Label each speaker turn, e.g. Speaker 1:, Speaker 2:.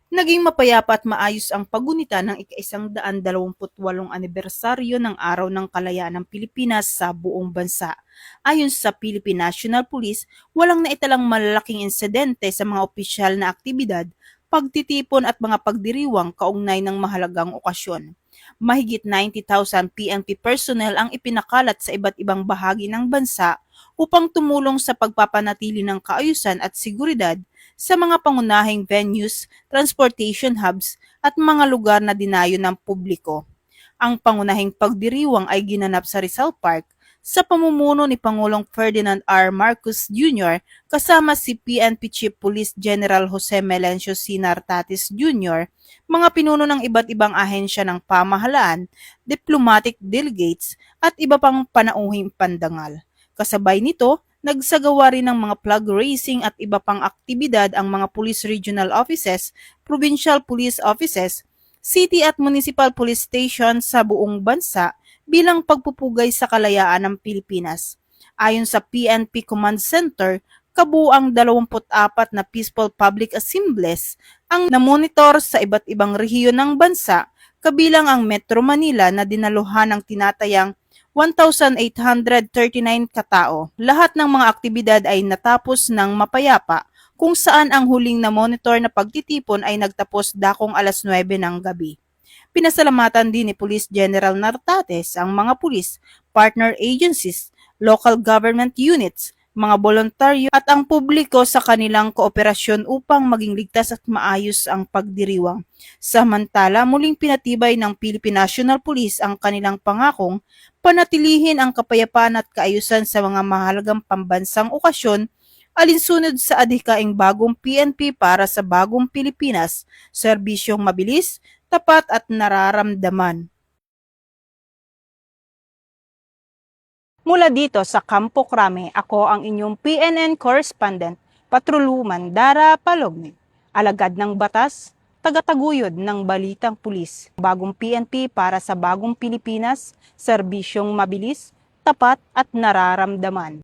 Speaker 1: Naging mapayapa at maayos ang paggunita ng ika-128 anibersaryo ng Araw ng Kalayaan ng Pilipinas sa buong bansa. Ayon sa Philippine National Police, walang naitalang malalaking insidente sa mga opisyal na aktibidad, pagtitipon at mga pagdiriwang kaugnay ng mahalagang okasyon. Mahigit 90,000 PNP personnel ang ipinakalat sa iba't ibang bahagi ng bansa upang tumulong sa pagpapanatili ng kaayusan at seguridad sa mga pangunahing venues, transportation hubs at mga lugar na dinayo ng publiko. Ang pangunahing pagdiriwang ay ginanap sa Rizal Park sa pamumuno ni Pangulong Ferdinand R. Marcos Jr. kasama si PNP Chief Police General Jose Melencio C. Nartatis Jr., mga pinuno ng iba't ibang ahensya ng pamahalaan, diplomatic delegates at iba pang panauhing pandangal. Kasabay nito, nagsagawa rin ng mga flag raising at iba pang aktibidad ang mga police regional offices, provincial police offices, city at municipal police station sa buong bansa bilang pagpupugay sa kalayaan ng Pilipinas. Ayon sa PNP Command Center, kabuang 24 na peaceful public assemblies ang namonitor sa iba't ibang rehiyon ng bansa, kabilang ang Metro Manila na dinaluhan ng tinatayang 1,839 katao. Lahat ng mga aktibidad ay natapos ng mapayapa, kung saan ang huling na monitor na pagtitipon ay nagtapos dakong alas 9 ng gabi. Pinasalamatan din ni Police General Nartates ang mga pulis, partner agencies, local government units, mga voluntaryo at ang publiko sa kanilang kooperasyon upang maging ligtas at maayos ang pagdiriwang. Samantala, muling pinatibay ng Philippine National Police ang kanilang pangakong panatilihin ang kapayapaan at kaayusan sa mga mahalagang pambansang okasyon alinsunod sa adhikaing bagong PNP para sa bagong Pilipinas, serbisyong mabilis, tapat at nararamdaman. Mula dito sa Campo Crame, ako ang inyong PNN correspondent, Patroluman Dara Palogni, alagad ng batas, tagataguyod ng balitang pulis. Bagong PNP para sa bagong Pilipinas, serbisyong mabilis, tapat at nararamdaman.